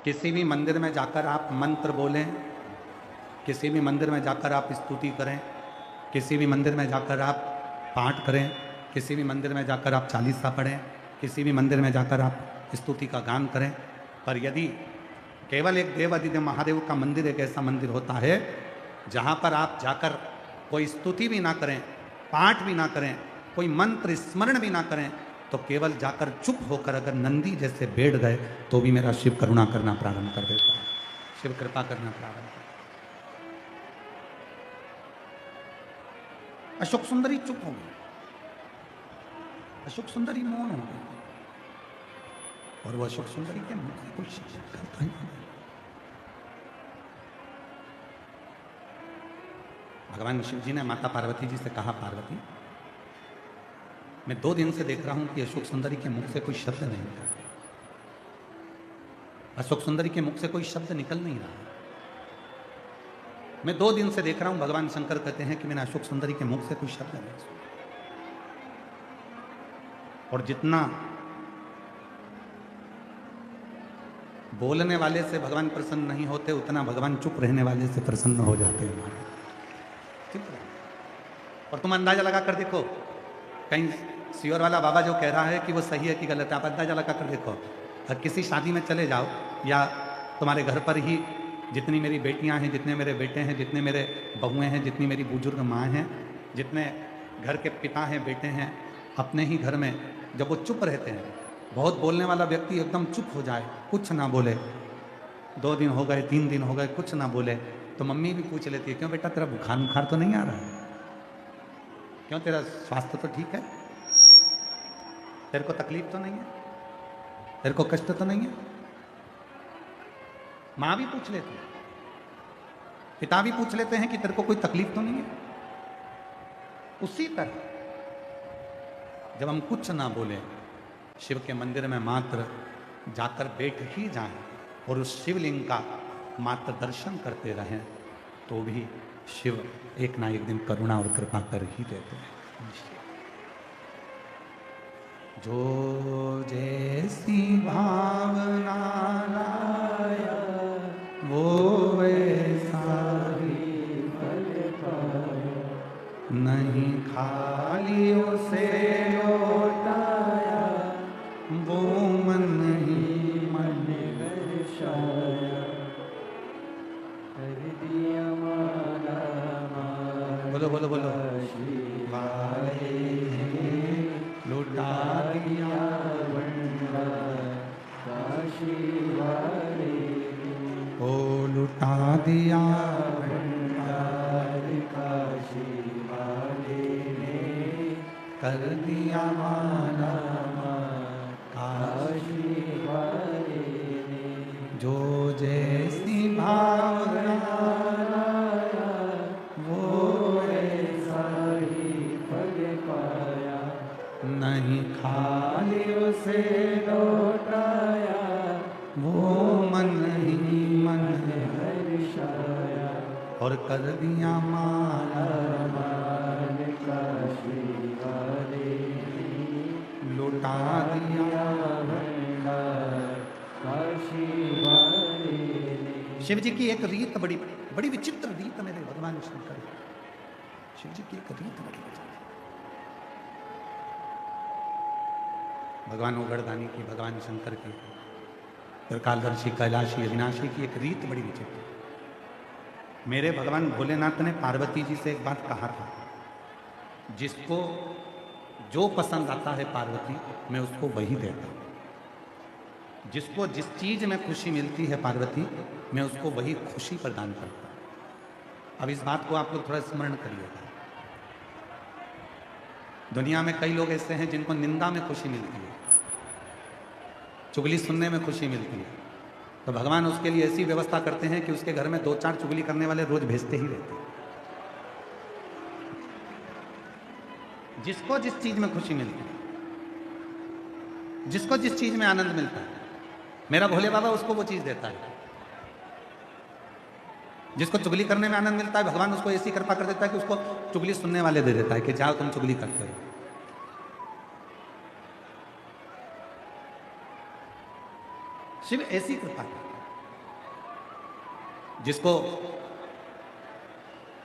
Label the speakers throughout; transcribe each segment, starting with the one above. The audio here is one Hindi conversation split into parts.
Speaker 1: किसी भी मंदिर में जाकर आप मंत्र बोलें, किसी भी मंदिर में जाकर आप स्तुति करें, किसी भी मंदिर में जाकर आप पाठ करें, किसी भी मंदिर में जाकर आप चालीसा पढ़ें, किसी भी मंदिर में जाकर आप स्तुति का गान करें, पर यदि केवल एक देवादिदेव महादेव का मंदिर एक ऐसा मंदिर होता है जहाँ पर आप जाकर कोई स्तुति भी ना करें, पाठ भी ना करें, कोई मंत्र स्मरण भी ना करें, तो केवल जाकर चुप होकर अगर नंदी जैसे बैठ गए तो भी मेरा शिव करुणा करना प्रारंभ कर देता है, शिव कृपा करना प्रारंभ कर। अशोक सुंदरी चुप हो गई, अशोक सुंदरी मौन हो गई, और वो अशोक सुंदरी के मुख से कुछ करता ही नहीं। भगवान शिव जी ने माता पार्वती जी से कहा, पार्वती मैं 2 दिन से देख रहा हूं कि अशोक सुंदरी के मुख से कोई शब्द नहीं निकल रहा, अशोक सुंदरी के मुख से कोई शब्द निकल नहीं रहा। मैं 2 दिन से देख रहा हूं, भगवान शंकर कहते हैं कि मैंने अशोक सुंदरी के मुख से कोई शब्द नहीं सुना। और जितना बोलने वाले से भगवान प्रसन्न नहीं होते, उतना भगवान चुप रहने वाले से प्रसन्न हो जाते हैं हमारे। चुप रहो और तुम अंदाजा लगा कर देखो, कहीं सियोर वाला बाबा जो कह रहा है कि वो सही है कि गलत है, आप अंदाजा लगा कर देखो। और किसी शादी में चले जाओ, या तुम्हारे घर पर ही जितनी मेरी बेटियां हैं, जितने मेरे बेटे हैं, जितने मेरे बहुएं हैं, जितनी मेरी बुजुर्ग माँ हैं, जितने घर के पिता हैं, बेटे हैं, अपने ही घर में जब वो चुप रहते हैं, बहुत बोलने वाला व्यक्ति एकदम चुप हो जाए, कुछ ना बोले, 2 दिन हो गए, 3 दिन हो गए, कुछ ना बोले, तो मम्मी भी पूछ लेती है, क्यों बेटा तेरा बुखार तो नहीं आ रहा है, क्यों तेरा स्वास्थ्य तो ठीक है, तेरे को तकलीफ तो नहीं है, तेरे को कष्ट तो नहीं है। माँ भी पूछ लेती है, पिता भी पूछ लेते हैं कि तेरे को कोई तकलीफ तो नहीं है। उसी तरह जब हम कुछ ना बोले, शिव के मंदिर में मात्र जाकर बैठ ही जाएं और उस शिवलिंग का मात्र दर्शन करते रहें, तो भी शिव एक ना एक दिन करुणा और कृपा कर ही देते हैं। जो जैसी भावना लाया वो वैसा ही फल पाया, नहीं खाली उसे लौटाया, वो मन ही मन दर्शाया, कर दिया माला बोलो बोलो बोलो वाले लुटा दिया भंडार काशी वाले, ओ लुटा दिया भंडार काशी वाले ने, कर दिया माला काशी वाले ने, जो जैसी भावना लाया वो ऐसा ही फल पाया, नहीं खाली उसे लौटाया, वो मन ही मन हर्षाया, और कर दिया माला माल काशी वाले, लुटा दिया भंडार काशी वाले। शिव जी की एक रीत बड़ी बड़ी विचित्र रीत मेरे भगवान शंकर, शिव जी की एक रीत बड़ी विचित्र, भगवान उगड़दानी की, भगवान शंकर की, त्रिकालदर्शी कैलाशी अविनाशी की एक रीत बड़ी विचित्र। मेरे भगवान भोलेनाथ ने पार्वती जी से एक बात कहा था, जिसको जो पसंद आता है पार्वती मैं उसको वही देता हूँ, जिसको जिस चीज में खुशी मिलती है पार्वती मैं उसको वही खुशी प्रदान करता हूँ। अब इस बात को आप लोग थोड़ा स्मरण करिएगा। दुनिया में कई लोग ऐसे हैं जिनको निंदा में खुशी मिलती है, चुगली सुनने में खुशी मिलती है, तो भगवान उसके लिए ऐसी व्यवस्था करते हैं कि उसके घर में 2-4 चुगली करने वाले रोज भेजते ही रहते हैं। जिसको जिस चीज में खुशी मिलती है, जिसको जिस चीज में आनंद मिलता है, मेरा भोले बाबा उसको वो चीज देता है। जिसको चुगली करने में आनंद मिलता है, भगवान उसको ऐसी कृपा कर देता है कि उसको चुगली सुनने वाले दे देता है कि जाओ तुम चुगली करते हो। शिव ऐसी कृपा करता है। जिसको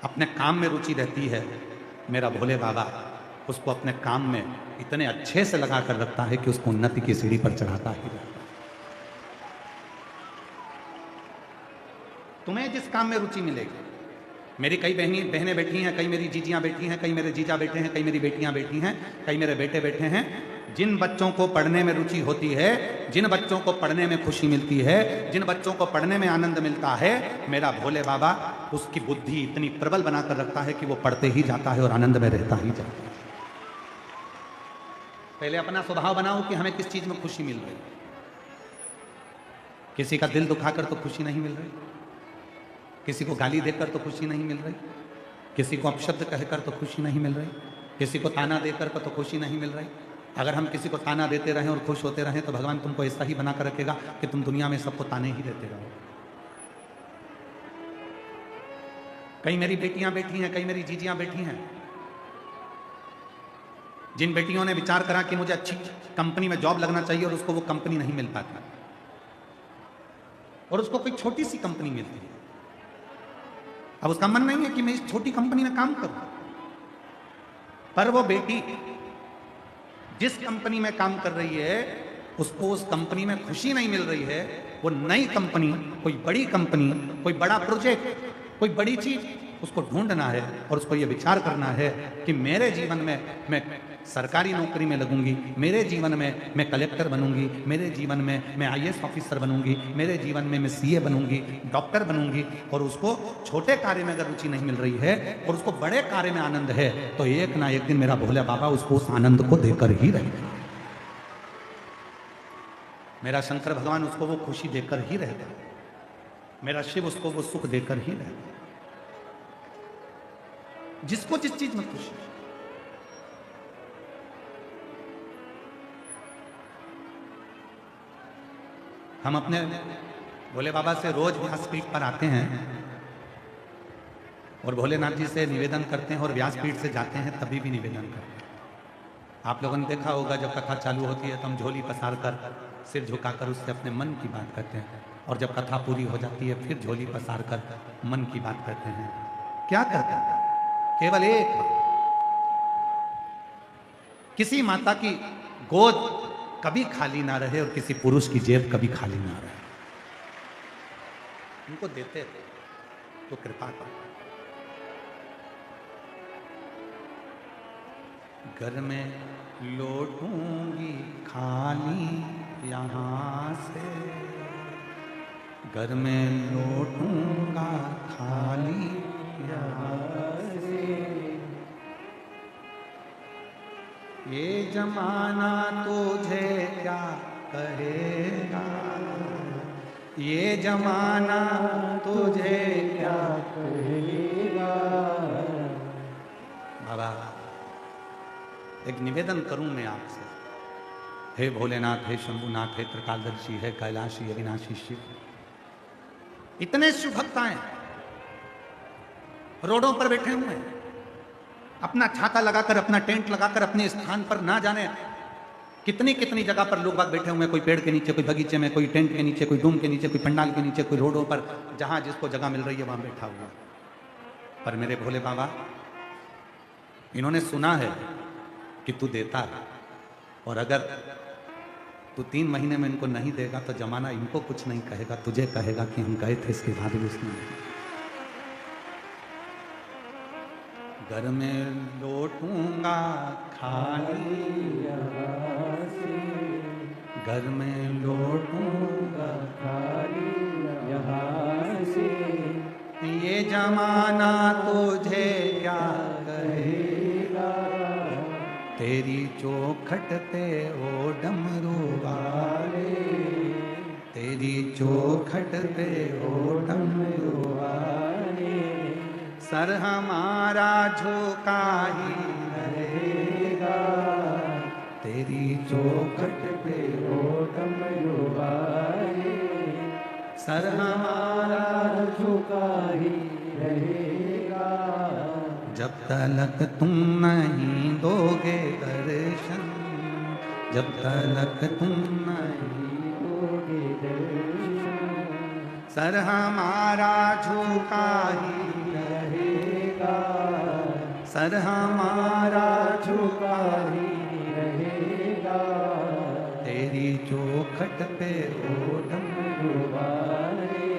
Speaker 1: अपने काम में रुचि रहती है, मेरा भोले बाबा उसको अपने काम में इतने अच्छे से लगा कर रखता है कि उसको उन्नति की सीढ़ी पर चढ़ाता ही रहता है। तुम्हें जिस काम में रुचि मिलेगी, मेरी कई बहनें बैठी हैं, कई मेरी जीजियां बैठी हैं, कई मेरे जीजा बैठे हैं, कई मेरी बेटियां बैठी हैं, कई मेरे बेटे बैठे हैं। जिन बच्चों को पढ़ने में रुचि होती है, जिन बच्चों को पढ़ने में खुशी मिलती है, जिन बच्चों को पढ़ने में आनंद मिलता है, मेरा भोले बाबा उसकी बुद्धि इतनी प्रबल बनाकर रखता है कि वो पढ़ते ही जाता है और आनंद में रहता ही जाता है। पहले अपना स्वभाव बनाओ कि हमें किस चीज में खुशी मिल रही। किसी का दिल दुखाकर तो खुशी नहीं मिल रही, किसी को गाली देकर तो खुशी नहीं मिल रही, किसी को अपशब्द कहकर तो खुशी नहीं मिल रही, किसी को ताना देकर तो खुशी नहीं मिल रही। अगर हम किसी को ताना देते रहें और खुश होते रहें तो भगवान तुमको ऐसा ही बनाकर रखेगा कि तुम दुनिया में सबको ताने ही देते रहो। कई मेरी बेटियां बैठी हैं, कई मेरी जीजियां बैठी हैं। जिन बेटियों ने विचार करा कि मुझे अच्छी कंपनी में जॉब लगना चाहिए और उसको वो कंपनी नहीं मिल पाती, और उसको कोई छोटी सी कंपनी मिलती है। अब उसका मन नहीं है कि मैं इस छोटी कंपनी में काम करूं, पर वो बेटी जिस कंपनी में काम कर रही है उसको उस कंपनी में खुशी नहीं मिल रही है। वो नई कंपनी, कोई बड़ी कंपनी, कोई बड़ा प्रोजेक्ट, कोई बड़ी चीज उसको ढूंढना है और उसको ये विचार करना है कि मेरे जीवन में मैं सरकारी नौकरी में लगूंगी, मेरे जीवन में मैं कलेक्टर बनूंगी, मेरे जीवन में मैं आईएएस ऑफिसर बनूंगी, मेरे जीवन में मैं सीए बनूंगी, डॉक्टर बनूंगी। और उसको छोटे कार्य में अगर रुचि नहीं मिल रही है और उसको बड़े कार्य में आनंद है, तो एक ना एक दिन मेरा भोले बाबा उसको उस आनंद को देकर ही रहेगा। मेरा शंकर भगवान उसको वो खुशी देकर ही रहेगा, मेरा शिव उसको वो सुख देकर ही रहेगा। जिसको जिस चीज में खुशी। हम अपने भोले बाबा से रोज व्यासपीठ पर आते हैं और भोलेनाथ जी से निवेदन करते हैं, और व्यासपीठ से जाते हैं तभी भी निवेदन करते हैं। आप लोगों ने देखा होगा जब कथा चालू होती है तो हम झोली पसार कर, सिर झुकाकर उससे अपने मन की बात करते हैं, और जब कथा पूरी हो जाती है फिर झोली पसार कर मन की बात करते हैं। क्या करते हैं? केवल एक बात, किसी माता की गोद कभी खाली ना रहे और किसी पुरुष की जेब कभी खाली ना रहे। उनको देते तो कृपा कर। घर में लौटूंगी खाली यहां से, घर में लौटूंगा खाली यहां से। ये जमाना तुझे क्या कहेगा, ये जमाना तुझे क्या कहेगा। बाबा एक निवेदन करूं मैं आपसे, हे भोलेनाथ, हे शंभुनाथ, हे त्रिकालदर्शी, हे कैलाशी, अविनाशी शिव। इतने शिव भक्त हैं रोडों पर बैठे हुए हैं, अपना छाता लगाकर, अपना टेंट लगाकर अपने स्थान पर, ना जाने कितनी कितनी जगह पर लोग बाग बैठे हुए हैं। कोई पेड़ के नीचे, कोई बगीचे में, कोई टेंट के नीचे, कोई डूम के नीचे, कोई पंडाल के नीचे, कोई रोडों पर, जहां जिसको जगह मिल रही है वहां बैठा हुआ। पर मेरे भोले बाबा, इन्होंने सुना है कि तू देता है, और अगर तू 3 महीने में इनको नहीं देगा तो जमाना इनको कुछ नहीं कहेगा, तुझे कहेगा कि हम गए थे इसके बाद भी उसने नहीं। घर में लौटूंगा खाली यहाँ से, घर में लौटूंगा खाली यहाँ से। ये जमाना तुझे क्या कहेगा, तेरी चौखट पे ओ डमरू वाले, तेरी चौखट पे ओ डमरू वाले। सर हमारा झुका ही रहेगा, तेरी चौखट पे ओ डमरू वाले। सर हमारा झुका ही रहेगा, जब तक तुम नहीं दोगे दर्शन, जब तक तुम नहीं दोगे दर्शन। सर हमारा झुका ही
Speaker 2: रहेगा,
Speaker 1: सर हमारा
Speaker 2: झुका ही रहेगा।
Speaker 1: तेरी चौखट पे ओ
Speaker 2: डमरू वाले,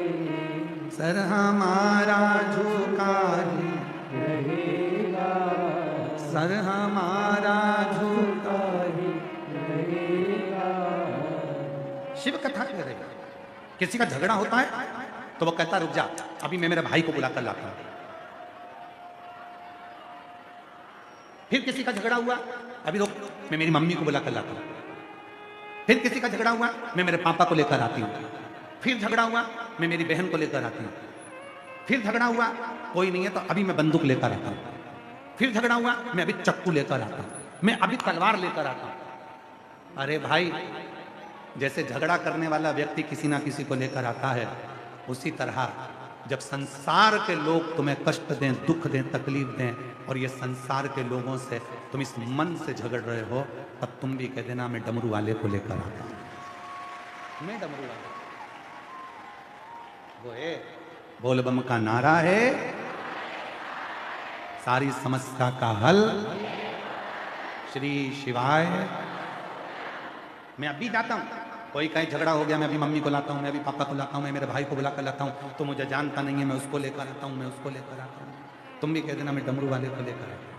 Speaker 1: सर हमारा झुका ही
Speaker 2: रहेगा,
Speaker 1: सर हमारा झुका
Speaker 2: ही रहेगा।
Speaker 1: शिव कथा कह रही है। किसी का झगड़ा होता है तो वो कहता रुक जा, अभी मैं मेरे भाई को बुला कर लाता हूं। फिर किसी का झगड़ा हुआ, अभी रुक मैं मेरी मम्मी को बुला कर लाता हूं। फिर किसी का झगड़ा हुआ, मैं मेरे पापा को लेकर आती हूँ। फिर झगड़ा हुआ, मैं मेरी बहन को लेकर आती हूँ। फिर झगड़ा हुआ, कोई नहीं है तो अभी मैं बंदूक लेकर आता हूँ। फिर झगड़ा हुआ, मैं अभी चक्कू लेकर आता हूँ, मैं अभी तलवार लेकर आता हूँ। अरे भाई, जैसे झगड़ा करने वाला व्यक्ति किसी ना किसी को लेकर आता है, उसी तरह जब संसार के लोग तुम्हें कष्ट दें, दुख दें, तकलीफ दें, और ये संसार के लोगों से तुम इस मन से झगड़ रहे हो, तब तुम भी कह देना मैं डमरू वाले को लेकर आता हूं। मैं डमरू वाले, वो है बोल बम का नारा है, सारी समस्या का हल श्री शिवाय। मैं अभी जाता हूं, कोई कहीं झगड़ा हो गया, मैं अभी मम्मी को लाता हूं, मैं अभी पापा को लाता हूं, मैं मेरे भाई को बुला कर लाता हूं, तो मुझे जानता नहीं है, मैं उसको लेकर आता हूं, मैं उसको लेकर आता हूं। तुम भी कह देना मैं डमरू वाले को लेकर आता हूं।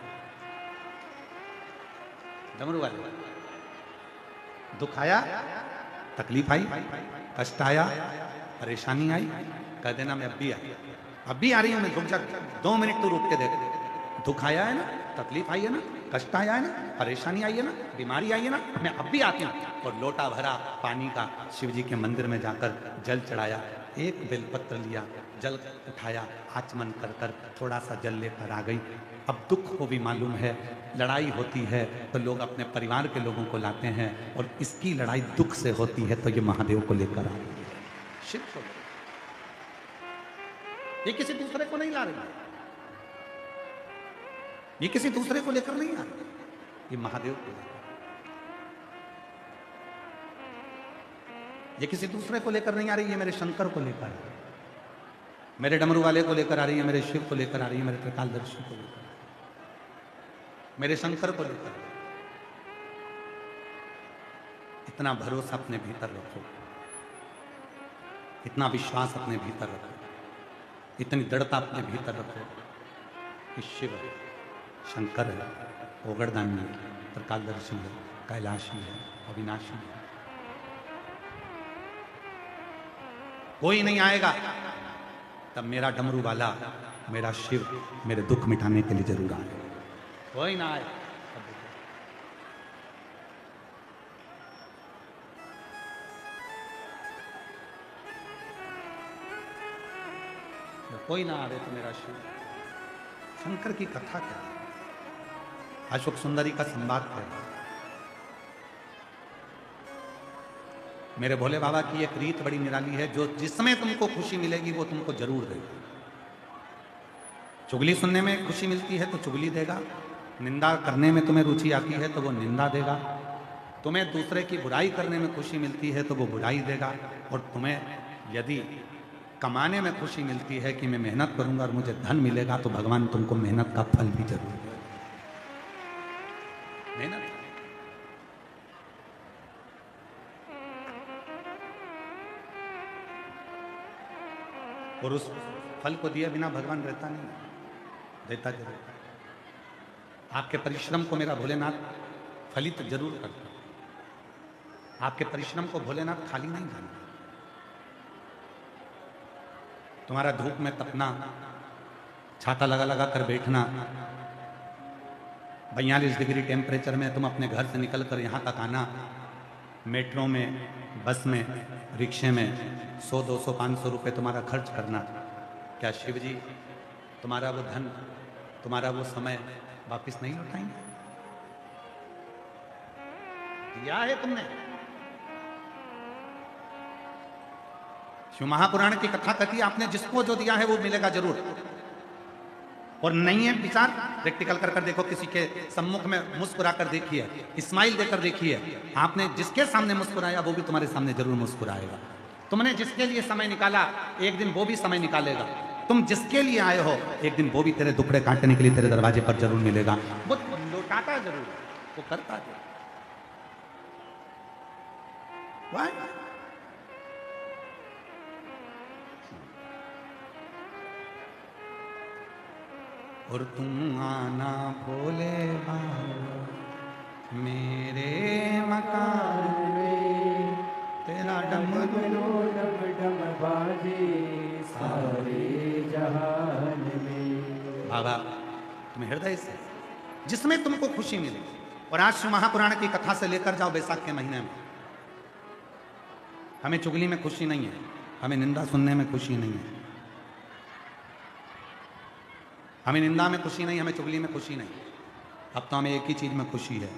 Speaker 1: डमरू वाले, दुख आया, तकलीफ आई, कष्ट आया, परेशानी आई, कह देना मैं अभी आ रही हूं, मैं रुक जा, 2 मिनट तो रुक के देख। दुख आया है ना, तकलीफ आई है ना, कष्ट आया है ना, परेशानी आई है ना, बीमारी आई है ना, मैं अब भी आती हूँ। और लोटा भरा पानी का शिव जी के मंदिर में जाकर जल चढ़ाया, एक बेलपत्र लिया, जल उठाया, आचमन कर कर थोड़ा सा जल लेकर आ गई। अब दुख को भी मालूम है, लड़ाई होती है तो लोग अपने परिवार के लोगों को लाते हैं, और इसकी लड़ाई दुख से होती है तो ये महादेव को लेकर आते हैं, शिव को। ये किसी दूसरे को नहीं ला रही, ये किसी दूसरे को लेकर नहीं आ रही, ये महादेव को लेकर। ये किसी दूसरे को लेकर नहीं आ रही, ये मेरे शंकर को लेकर आ रही है, मेरे डमरू वाले को लेकर आ रही है, मेरे शिव को लेकर आ रही है, मेरे त्रिकालदर्शी को लेकर, मेरे शंकर को लेकर। इतना भरोसा अपने भीतर रखो, इतना विश्वास अपने भीतर रखो, इतनी दृढ़ता अपने भीतर रखो कि शिव है, शंकर है, ओगड़दानी है, त्रिकालदर्शी है, कैलाशी है, अविनाशी है। कोई नहीं आएगा तब मेरा डमरू वाला, मेरा शिव मेरे दुख मिटाने के लिए जरूर आएगा। कोई ना आए कोई ना आवे तो मेरा शिव। शंकर की कथा क्या है, अशोक सुंदरी का संवाद क्या है। मेरे भोले बाबा की एक रीत बड़ी निराली है, जो जिसमें तुमको खुशी मिलेगी वो तुमको जरूर देगा। चुगली सुनने में खुशी मिलती है तो चुगली देगा, निंदा करने में तुम्हें रुचि आती है तो वो निंदा देगा, तुम्हें दूसरे की बुराई करने में खुशी मिलती है तो वो बुराई देगा, और तुम्हें यदि कमाने में खुशी मिलती है कि मैं मेहनत करूंगा और मुझे धन मिलेगा, तो भगवान तुमको मेहनत का फल भी जरूर देगा। मेहनत, और उस फल को दिए बिना भगवान रहता नहीं, देता जरूर। आपके परिश्रम को मेरा भोलेनाथ फलित जरूर करता, आपके परिश्रम को भोलेनाथ खाली नहीं जाना। तुम्हारा धूप में तपना, छाता लगा लगा कर बैठना, 42 डिग्री टेम्परेचर में तुम अपने घर से निकल कर यहाँ तक आना, मेट्रो में, बस में, रिक्शे में 100, 200, 500 रुपये तुम्हारा खर्च करना, क्या शिव जी तुम्हारा वो धन, तुम्हारा वो समय वापिस नहीं लौटाएंगे? दिया है तुमने। शिव महापुराण की कथा कहती है आपने जिसको जो दिया है वो मिलेगा जरूर। और नहीं है विचार, प्रैक्टिकल कर कर देखो, किसी के सम्मुख में मुस्कुरा कर देखिए, स्माइल देकर देखिए, आपने जिसके सामने मुस्कुराया वो भी तुम्हारे सामने जरूर मुस्कुराएगा। तुमने जिसके लिए समय निकाला एक दिन वो भी समय निकालेगा। तुम जिसके लिए आए हो एक दिन वो भी तेरे दुखड़े काटने के लिए तेरे दरवाजे पर जरूर मिलेगा। वो लौटाता जरूर, वो करता जरूर। Why? और तुम आना भोले बाबा मेरे मकान में, तेरा डमरू
Speaker 2: डम डम बाजे सारे जहान में।
Speaker 1: बाबा तुम्हें हृदय से जिसमें तुमको खुशी मिले। और आज शिव महापुराण की कथा से लेकर जाओ बैसाख के महीने में। हमें चुगली में खुशी नहीं है, हमें निंदा सुनने में खुशी नहीं है, हमें निंदा में खुशी नहीं, हमें चुगली में खुशी नहीं। अब तो हमें एक ही चीज में खुशी है,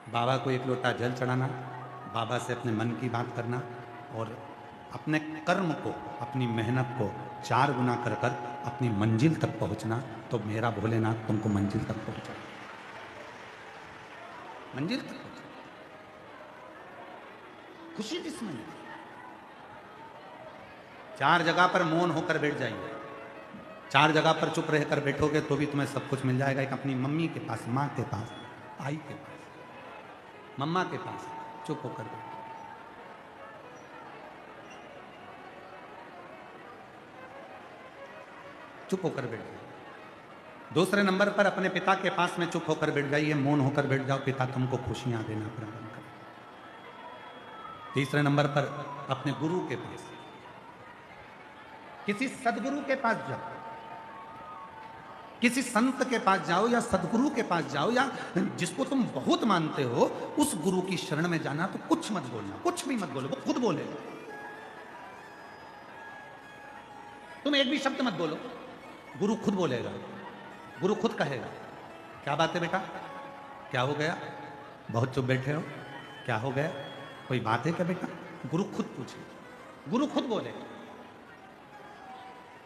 Speaker 1: बाबा को एक लोटा जल चढ़ाना, बाबा से अपने मन की बात करना और अपने कर्म को, अपनी मेहनत को 4 गुना कर कर अपनी मंजिल तक पहुंचना। तो मेरा भोलेनाथ तुमको मंजिल तक पहुंचा, मंजिल तक पहुंचा। खुशी किसमें है? 4 जगह पर मौन होकर बैठ जाइए, 4 जगह पर चुप रहकर बैठोगे तो भी तुम्हें सब कुछ मिल जाएगा। एक अपनी मम्मी के पास, माँ के पास, आई के पास, मम्मा के पास चुप होकर बैठो। चुप होकर बैठ जाइए। दूसरे नंबर पर अपने पिता के पास में चुप होकर बैठ जाइए, मौन होकर बैठ जाओ, पिता तुमको खुशियां देना प्रारंभ कर। तीसरे नंबर पर अपने गुरु के पास, किसी सदगुरु के पास जाओ, किसी संत के पास जाओ या सदगुरु के पास जाओ या जिसको तुम बहुत मानते हो उस गुरु की शरण में जाना। तो कुछ मत बोलना, कुछ भी मत बोलो, वो खुद बोलेगा। तुम एक भी शब्द मत बोलो, गुरु खुद बोलेगा, गुरु खुद कहेगा। क्या बात है बेटा, क्या हो गया, बहुत चुप बैठे हो, क्या हो गया, कोई बात है क्या बेटा? गुरु खुद पूछे, गुरु खुद बोले।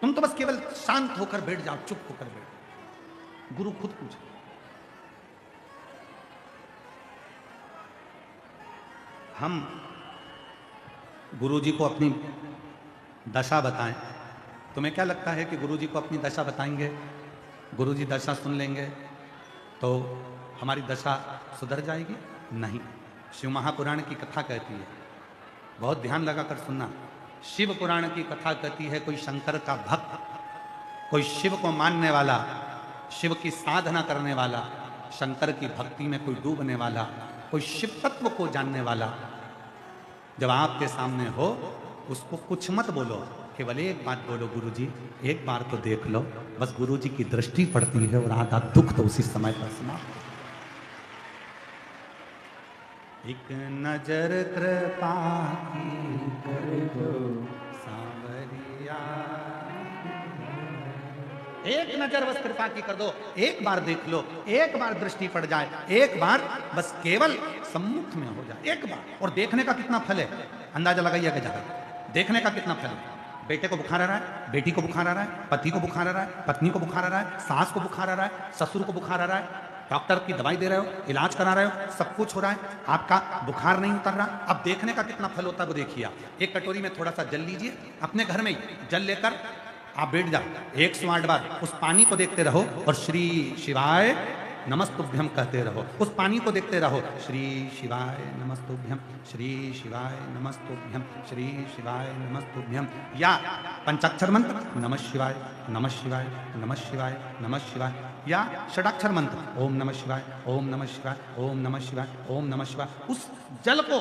Speaker 1: तुम तो बस केवल शांत होकर बैठ जाओ, चुप होकर बैठ जाओ, गुरु खुद पूछे। हम गुरु जी को अपनी दशा बताएं। तुम्हें क्या लगता है कि गुरु जी को अपनी दशा बताएंगे, गुरु जी दशा सुन लेंगे तो हमारी दशा सुधर जाएगी? नहीं। शिव महापुराण की कथा कहती है, बहुत ध्यान लगाकर सुनना, शिव पुराण की कथा कहती है कोई शंकर का भक्त, कोई शिव को मानने वाला, शिव की साधना करने वाला, शंकर की भक्ति में कोई डूबने वाला, कोई शिव तत्व को जानने वाला जब आपके सामने हो उसको कुछ मत बोलो, केवल एक बात बोलो, गुरु जी एक बार तो देख लो। बस गुरु जी की दृष्टि पड़ती है और आधा दुख तो उसी समय पर समाप्त। एक नजर कृपा की
Speaker 2: कर दो
Speaker 1: सांवरिया, एक नजर बस कृपा की कर दो, एक बार देख लो, एक बार दृष्टि पड़ जाए, एक बार बस केवल सम्मुख में हो जाए, एक बार। और देखने का कितना फल है अंदाजा लगाइए कि जाकर देखने का कितना फल है। बेटे को बुखार आ रहा है, बेटी को बुखार आ रहा है, पति को बुखार आ रहा है, पत्नी को बुखार आ रहा है, सास को बुखार आ रहा है, ससुर को बुखार आ रहा है, डॉक्टर की दवाई दे रहे हो, इलाज करा रहे हो, सब कुछ हो रहा है, आपका बुखार नहीं उतर रहा। अब देखने का कितना फल होता है वो देखिए आप। एक कटोरी में थोड़ा सा जल लीजिए, अपने घर में ही जल लेकर आप बैठ जाओ, 108 बार उस पानी को देखते रहो और श्री शिवाय नमस्तुभ्यम कहते रहो। उस पानी को देखते रहो, श्री शिवाय नमस्तुभ्यम, श्री शिवाय नमस्तुभ्यम, श्री शिवाय नमस्तुभ्यम। या पंचाक्षर मंत्र नमः शिवाय, नमः शिवाय, नमः शिवाय, नमः शिवाय। या षडाक्षर मंत्र ओम नमः शिवाय, ओम नमः शिवाय, ओम नमः शिवाय, ओम नमः शिवाय। उस जल को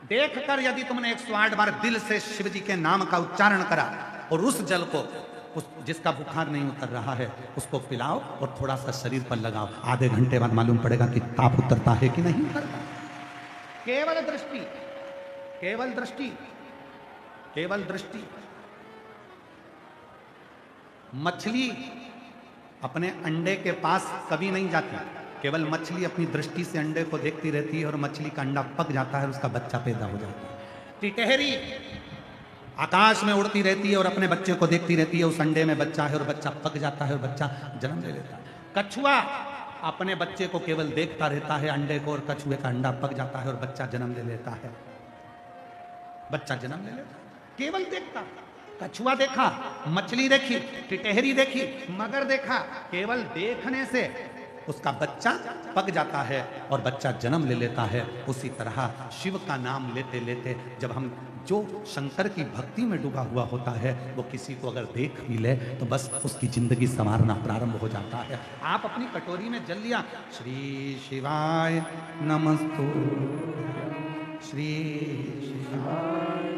Speaker 1: देखकर यदि तुमने 108 बार दिल से शिव जी के नाम का उच्चारण करा और उस जल को उस जिसका बुखार नहीं उतर रहा है उसको पिलाओ और थोड़ा सा शरीर पर लगाओ, आधे घंटे बाद मालूम पड़ेगा कि ताप उतरता है कि नहीं उतरता। केवल दृष्टि, केवल दृष्टि, केवल दृष्टि। मछली अपने अंडे के पास कभी नहीं जाती, केवल मछली अपनी दृष्टि से अंडे को देखती रहती है और मछली का अंडा पक जाता है, उसका बच्चा पैदा हो जाता है। टिटहरी आकाश में उड़ती रहती है और अपने बच्चे को देखती रहती है, उस अंडे में बच्चा है और बच्चा पक जाता है और बच्चा जन्म ले लेता है। कछुआ अपने बच्चे को केवल देखता रहता है अंडे को, और कछुए का अंडा पक जाता है और बच्चा जन्म ले लेता है। बच्चा जन्म ले लेता, केवल देखता। कछुआ देखा, मछली देखी, टिटहरी देखी, मगर देखा, केवल देखने से उसका बच्चा पक जाता है और बच्चा जन्म ले लेता है। उसी तरह शिव का नाम लेते लेते जब हम जो शंकर की भक्ति में डूबा हुआ होता है वो किसी को अगर देख भी ले तो बस उसकी जिंदगी संवारना प्रारंभ हो जाता है। आप अपनी कटोरी में जल लिया, श्री शिवाय नमस्तु, श्री शिवाय।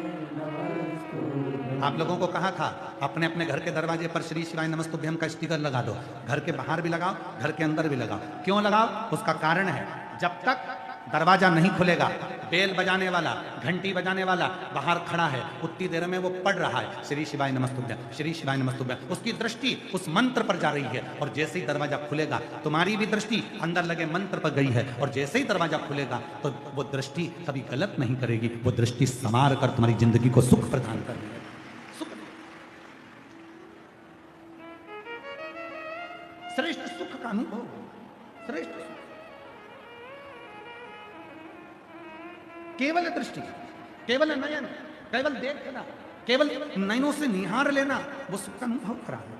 Speaker 1: आप लोगों को कहा था अपने अपने घर के दरवाजे पर श्री शिवाय नमस्तुभ्यम का स्टिकर लगा दो। घर के बाहर भी लगाओ, घर के अंदर भी लगाओ। क्यों लगाओ? उसका कारण है, जब तक दरवाजा नहीं खुलेगा, बेल बजाने वाला, घंटी बजाने वाला बाहर खड़ा है, उतनी देर में वो पढ़ रहा है श्री शिवाय नमस्तुभ्यम, श्री शिवाय नमस्तुभ्यम। उसकी दृष्टि उस मंत्र पर जा रही है और जैसे ही दरवाजा खुलेगा तुम्हारी भी दृष्टि अंदर लगे मंत्र पर गई है और जैसे ही दरवाजा खुलेगा तो वो दृष्टि कभी गलत नहीं करेगी, वो दृष्टि संवार कर तुम्हारी जिंदगी को सुख प्रदान करेगी। श्रेष्ठ सुख का अनुभव, श्रेष्ठ सुख, केवल दृष्टि, केवल नयन, केवल देखना, केवल नयनों से निहार लेना, वो सुख का अनुभव करा दे,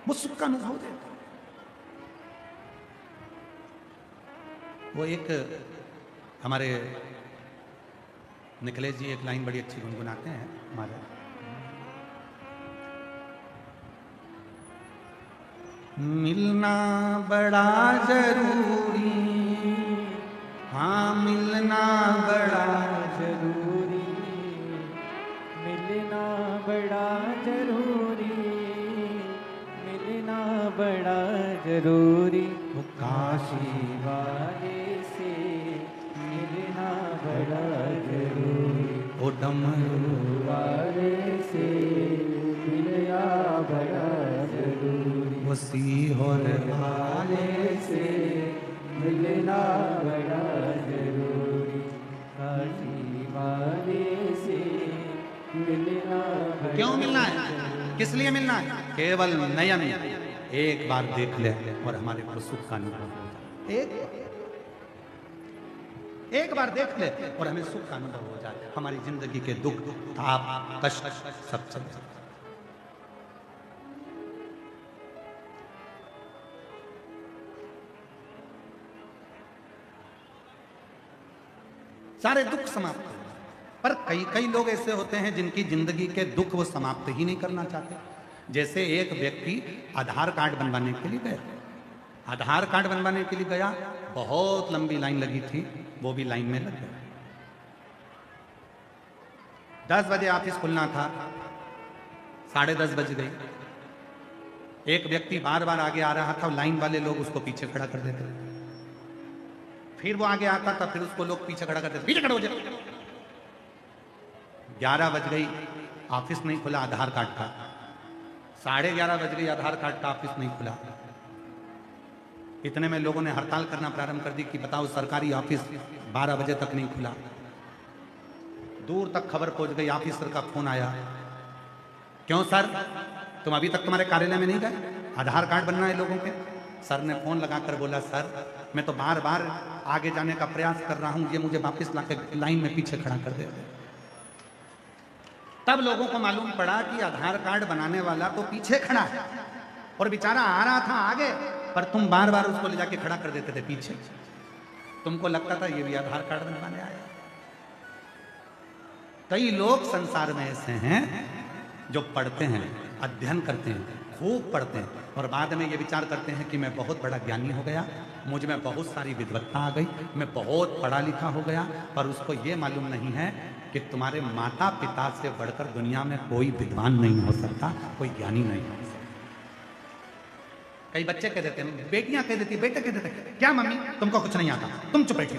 Speaker 1: वो सुख का अनुभव देता। वो एक हमारे निखिलेश जी एक लाइन बड़ी अच्छी गुनगुनाते हैं हमारे, मिलना बड़ा जरूरी, हाँ मिलना बड़ा
Speaker 2: जरूरी, मिलना बड़ा जरूरी, मिलना बड़ा जरूरी, काशी वाले से मिलना बड़ा जरूरी,
Speaker 1: ओ डमरू
Speaker 2: वाले से मिलना बड़ा जरूरी,
Speaker 1: वो सीहोर
Speaker 2: वाले से मिलना बड़ा जरूरी, काशी वाले से मिलना बड़ा।
Speaker 1: क्यों मिलना है? किस लिए मिलना है? केवल नयन एक बार देख ले और हमारे को सुख का अनुभव हो जाए। एक बार देख ले और हमें सुख का अनुभव हो जाए, हमारी जिंदगी के दुख, ताप, कष्ट सब चल जाए। सारे दुख समाप्त हो, पर कई कई लोग ऐसे होते हैं जिनकी जिंदगी के दुख वो समाप्त ही नहीं करना चाहते। जैसे एक व्यक्ति आधार कार्ड बनवाने के लिए गया, आधार कार्ड बनवाने के लिए गया, बहुत लंबी लाइन लगी थी, वो भी लाइन में लग गया। 10 बजे ऑफिस खुलना था, 10:30 बज गई। एक व्यक्ति बार बार आगे आ रहा था, लाइन वाले लोग उसको पीछे खड़ा कर देते, फिर वो आगे आता था, फिर उसको लोग पीछे खड़ा कर देते, पीछे खड़ा हो जाए। 11 बज गई, ऑफिस नहीं खुला आधार कार्ड का। 11:30 बज गई, आधार कार्ड का ऑफिस नहीं खुला। इतने में लोगों ने हड़ताल करना प्रारंभ कर दी कि बताओ सरकारी ऑफिस 12 बजे तक नहीं खुला। दूर तक खबर पहुंच गई, ऑफिसर का फोन आया, क्यों सर तुम अभी तक तुम्हारे कार्यालय में नहीं गए? आधार कार्ड बनना है लोगों के। सर ने फोन लगाकर बोला, सर मैं तो बार बार आगे जाने का प्रयास कर रहा हूं, ये मुझे वापस लाकर लाइन में पीछे खड़ा कर दे। तब लोगों को मालूम पड़ा कि आधार कार्ड बनाने वाला तो पीछे खड़ा है और बेचारा आ रहा था आगे, पर तुम बार बार उसको ले जाके खड़ा कर देते थे पीछे। तुमको लगता था ये भी आधार कार्ड बनवाने आया। कई लोग संसार में ऐसे हैं जो पढ़ते हैं, अध्ययन करते हैं, खूब पढ़ते हैं और बाद में ये विचार करते हैं कि मैं बहुत बड़ा ज्ञानी हो गया, मुझ में बहुत सारी विद्वत्ता आ गई, मैं बहुत पढ़ा लिखा हो गया, पर उसको ये मालूम नहीं है कि तुम्हारे माता पिता से बढ़कर दुनिया में कोई विद्वान नहीं हो सकता, कोई ज्ञानी नहीं हो सकता। कई बच्चे कह देते हैं, बेटियां कह देती, बेटे कह देते, क्या मम्मी तुमको कुछ नहीं आता, तुम चुप बैठी,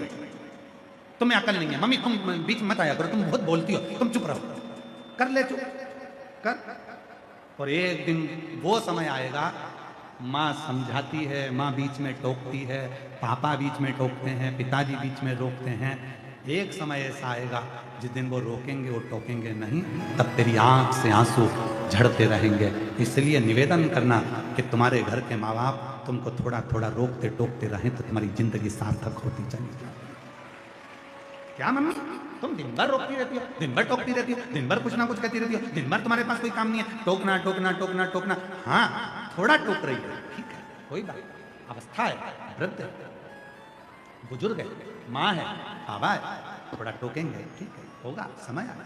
Speaker 1: तुम्हें अकल नहीं है, मम्मी तुम बीच मत आया करो, तुम बहुत बोलती हो, तुम चुप रहो, कर ले चुप कर। और एक दिन वो समय आएगा, माँ समझाती है, माँ बीच में टोकती है, पापा बीच में टोकते हैं, पिताजी बीच में रोकते हैं। एक समय ऐसा आएगा जिस दिन वो रोकेंगे, वो टोकेंगे नहीं, तब तेरी आंख से आंसू झड़ते रहेंगे। इसलिए निवेदन करना कि तुम्हारे घर के माँ बाप तुमको थोड़ा थोड़ा रोकते टोकते रहें तो तुम्हारी जिंदगी सार्थक होती चली जाए। क्या मम्मी तुम दिन भर रोकती रहती हो, दिन भर टोकती रहती हो, दिन भर कुछ ना कुछ कहती रहती हो, दिन भर तुम्हारे पास कोई काम नहीं है, टोकना टोकना टोकना टोकना। हाँ थोड़ा टोक रही है, ठीक है, कोई बात, अवस्था है, वृद्ध है, बुजुर्ग है, माँ है, बाबा है, थोड़ा टोकेंगे, ठीक है, होगा, समय आएगा,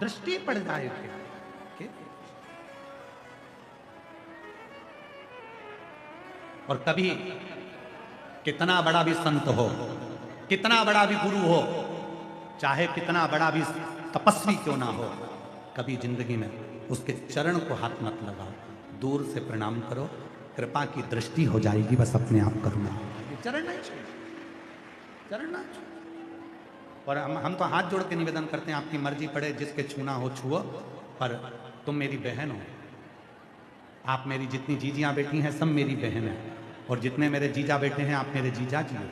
Speaker 1: दृष्टि पड़ जाएगी। और कभी कितना बड़ा भी संत हो, कितना बड़ा भी गुरु हो, चाहे कितना बड़ा भी तपस्वी क्यों ना हो, कभी जिंदगी में उसके चरण को हाथ मत लगाओ, दूर से प्रणाम करो, कृपा की दृष्टि हो जाएगी, बस अपने आप करुणा। चरण नहीं छू, चरण ना छू। और हम तो हाथ जोड़ के निवेदन करते हैं, आपकी मर्जी पड़े, जिसके छूना हो छुओ, पर तुम मेरी बहन हो, आप मेरी जितनी जीजियाँ बेटी हैं सब मेरी बहन है, और जितने मेरे जीजा बेटे हैं आप मेरे जीजा जी हो,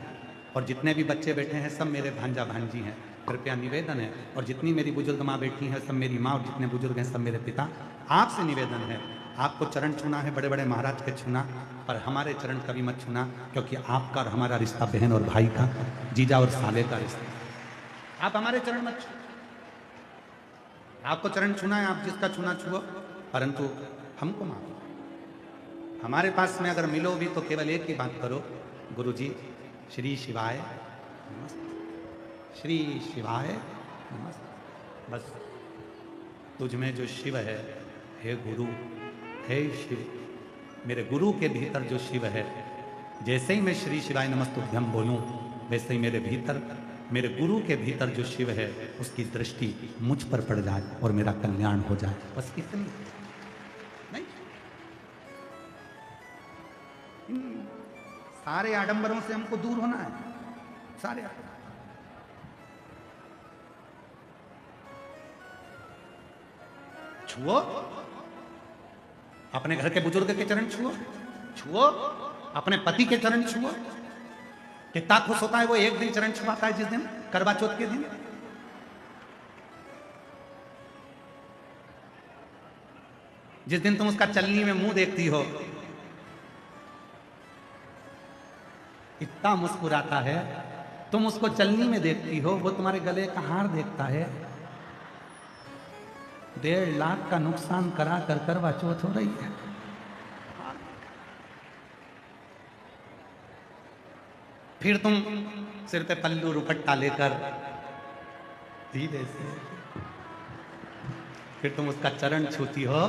Speaker 1: और जितने भी बच्चे बैठे हैं सब मेरे भांजा भांजी हैं, कृपया निवेदन है। और जितनी मेरी बुजुर्ग माँ बैठी हैं सब मेरी माँ, और जितने बुजुर्ग हैं सब मेरे पिता। आपसे निवेदन है, आपको चरण छूना है बड़े बड़े महाराज के छूना, पर हमारे चरण कभी मत छूना, क्योंकि आपका और हमारा रिश्ता बहन और भाई का, जीजा और साले का रिश्ता। आप हमारे चरण मत छू, आपको चरण छूना है, आप जिसका छूना छुओ, परंतु हमको माफ। हमारे पास में अगर मिलो भी तो केवल एक ही बात करो, गुरुजी श्री शिवाय नमस्ते, श्री शिवाय नमस्ते, बस तुझ में जो शिव है, हे गुरु, हे शिव, मेरे गुरु के भीतर जो शिव है, जैसे ही मैं श्री शिवाय नमस्तुभ्यम बोलूं, वैसे ही मेरे भीतर, मेरे गुरु के भीतर जो शिव है उसकी दृष्टि मुझ पर पड़ जाए और मेरा कल्याण हो जाए, बस इतनी। नहीं, सारे आडंबरों से हमको दूर होना है, सारे छुओ, अपने घर के बुजुर्ग के चरण छुओ, छुओ अपने पति के चरण छुओ। कितना खुश होता है वो एक दिन चरण छुपाता है, जिस दिन करवा चौथ के दिन। जिस दिन तुम उसका चलनी में मुंह देखती हो, इतना मुस्कुराता है, तुम उसको चलनी में देखती हो, वो तुम्हारे गले का हार देखता है। 1.5 लाख का नुकसान करा कर करवा चौथ हो रही है। फिर तुम सिर पे पल्लू रुपट्टा लेकर धीरे से फिर तुम उसका चरण छूती हो,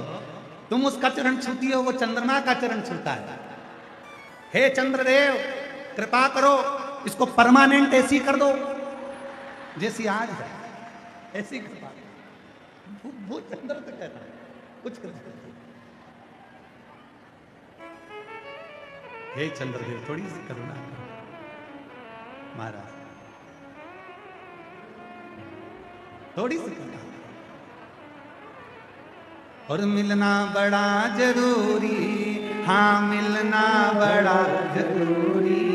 Speaker 1: तुम उसका चरण छूती हो, वो चंद्रमा का चरण छूता है। हे चंद्रदेव कृपा करो, इसको परमानेंट ऐसी कर दो जैसी आज है, ऐसी कृपा। वो चंद्र से कहता है कुछ कर, हे चंद्रदेव थोड़ी सी करुणा करो महाराज, थोड़ी सी करुणा। और मिलना बड़ा जरूरी, हाँ मिलना बड़ा जरूरी,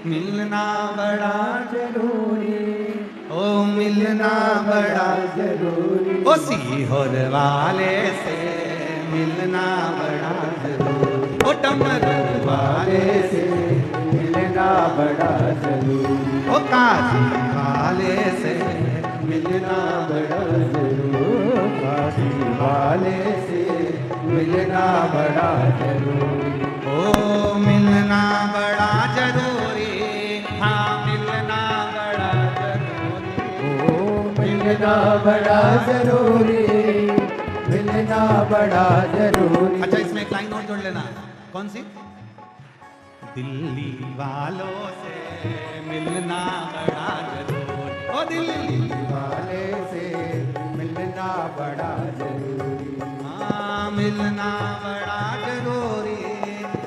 Speaker 1: मिलना बड़ा जरूरी, ओ मिलना बड़ा जरूरी, ओ सीहोर वाले से मिलना बड़ा जरूरी, ओ डमरू वाले से मिलना बड़ा जरूरी, ओ काशी वाले से मिलना बड़ा जरूरी, काशी वाले से मिलना बड़ा जरूरी, ओ मिलना बड़ा जरूरी, हाँ मिलना बड़ा जरूरी, ओ मिलना बड़ा जरूरी, मिलना बड़ा जरूरी। अच्छा इसमें एक लाइन और जोड़ लेना, कौन सी? दिल्ली वालों से मिलना बड़ा जरूरी, ओ दिल्ली वाले से मिलना बड़ा जरूरी, हाँ मिलना बड़ा जरूरी,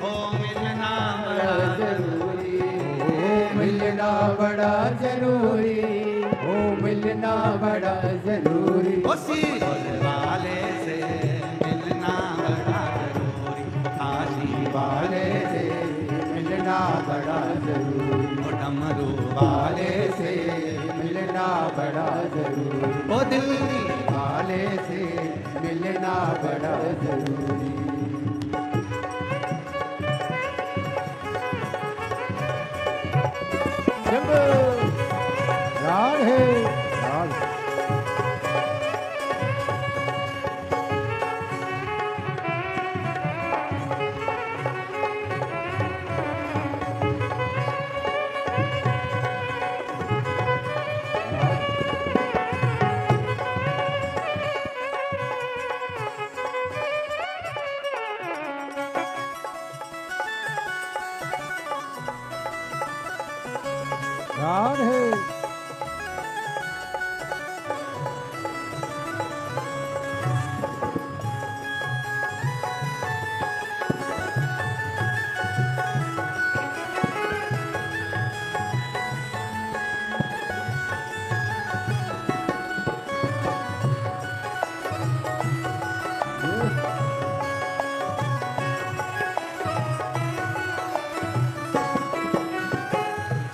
Speaker 1: ओ मिलना बड़ा जरूरी, ओ मिलना बड़ा जरूरी, ओ मिलना बड़ा जरूरी, ओ सीहोर वाले से मिलना बड़ा जरूरी, काशी वाले से मिलना बड़ा जरूरी, ओ डमरू वाले से मिलना बड़ा जरूरी, ओ दिल्ली वाले से मिलना बड़ा जरूरी।
Speaker 2: राधे राधे राधे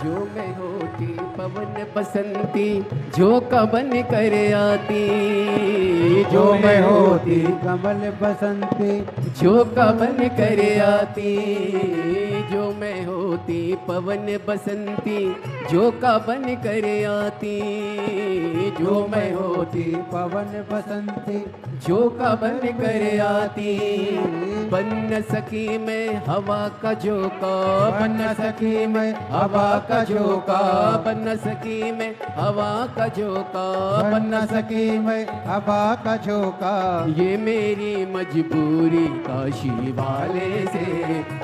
Speaker 3: जो मैं होती पवन बसंती जो कबन कर आती
Speaker 2: जो मैं होती कमल बसंती
Speaker 3: जो कबन कर आती जो मैं होती पवन बसंती जो कबन कर आती
Speaker 2: जो मैं होती पवन बसंती
Speaker 3: जो कबन कर आती बन न सकी मैं हवा का झोंका
Speaker 2: बन न सकी मैं हवा का झोंका
Speaker 3: बन न सकी मैं हवा का झोंका
Speaker 2: बन न सकी मैं हवा का झोंका
Speaker 3: ये मेरी मजबूरी काशी वाले से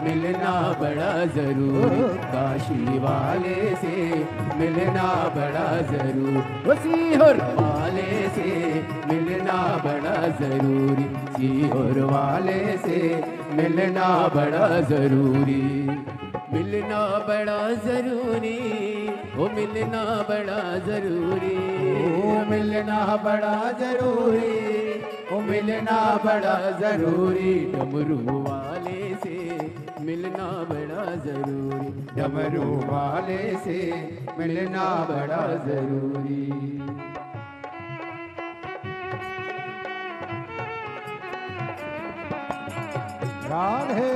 Speaker 3: मिलना बड़ा जरूरी काशी वाले से मिलना बड़ा जरूरी वो सीहोर वाले से मिलना बड़ा जरूरी सीहोर वाले से मिलना बड़ा जरूरी मिलना बड़ा जरूरी वो मिलना बड़ा जरूरी
Speaker 2: ओ मिलना बड़ा जरूरी ओ मिलना बड़ा जरूरी
Speaker 3: डमरू वाले से मिलना बड़ा जरूरी
Speaker 2: डमरू वाले से मिलना बड़ा जरूरी राधे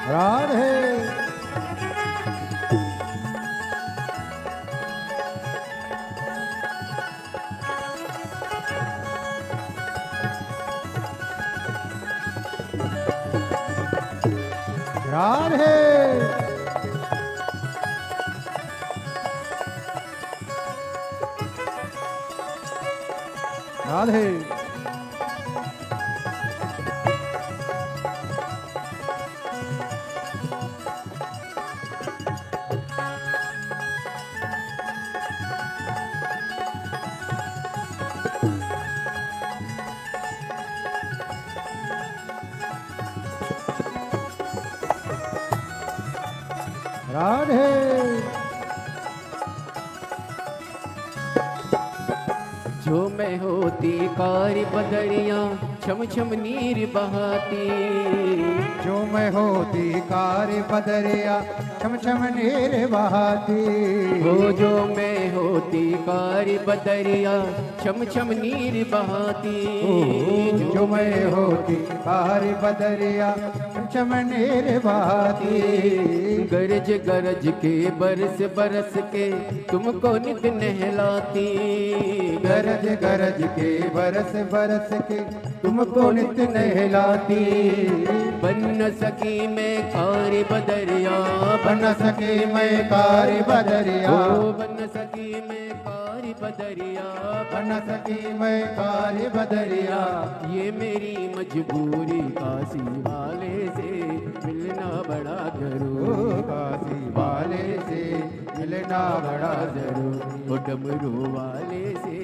Speaker 2: राधे राधे राधे राधे
Speaker 3: जो मैं होती कारी बदरिया छम छम नीर बहाती
Speaker 2: जो मैं होती कारी बदरिया छम छम नीर बहाती
Speaker 3: हो जो मैं होती कारी बदरिया छम छम नीर बहाती
Speaker 2: जो मैं होती कारी बदरिया छम छम नीर बहाती
Speaker 3: गरज गरज के बरस बरस के तुमको नित नहलाती
Speaker 2: गरज गरज के बरस बरस के तुमको नित नहलाती
Speaker 3: बन न सकी मैं कारी बदरिया
Speaker 2: बन न सकी मैं कारी बदरिया
Speaker 3: ओ बन न सकी मैं कारी बदरिया
Speaker 2: बन न सकी मैं कारी बदरिया
Speaker 3: ये मेरी मजबूरी काशी वाले से मिलना बड़ा
Speaker 2: ओ
Speaker 3: जरूरी
Speaker 2: काशी वाले से मिलना बड़ा जरूर
Speaker 3: ओ डमरू वाले से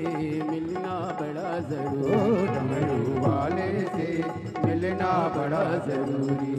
Speaker 3: मिलना बड़ा
Speaker 2: ओ
Speaker 3: जरूरी
Speaker 2: डमरू वाले से मिलना बड़ा जरूरी